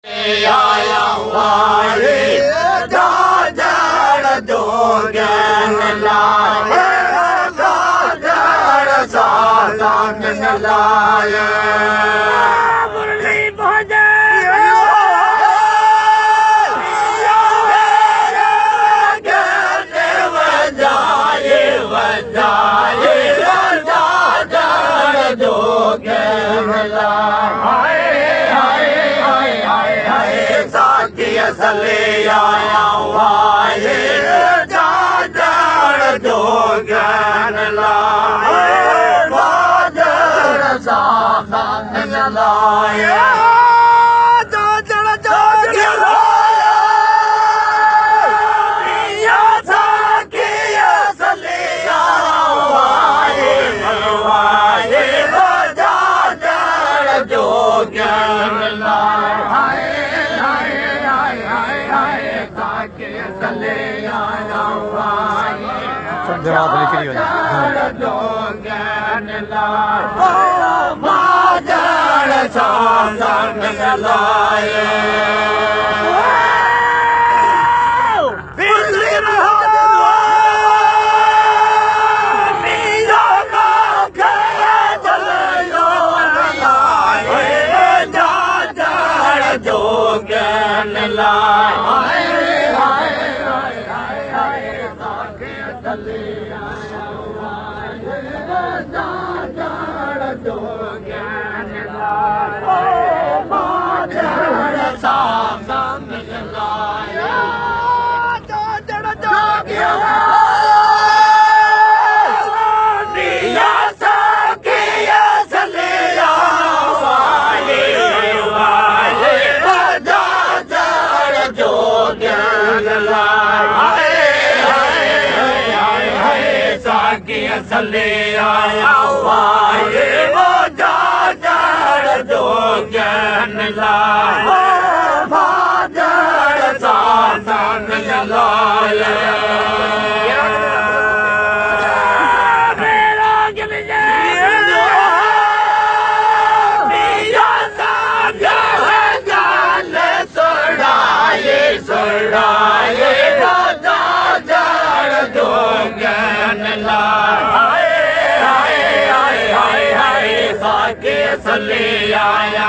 आया वारे जाजड़ जोगन लाए जाजड़ साधन लाए मुरली भजे वजाए वजाए जाजड़ जोगन लाए सले आया वाये जाजड़ जोगन लाए जाजड़ साधन लाए जाजड़ जोगन लाए साकिया सले आया वाये जाजड़ जोगन लाए जमात निकली हो जोगन लाए सले आया वाये वो जाजड़ जोगन लाए जाजड़ साधन लाए सले आया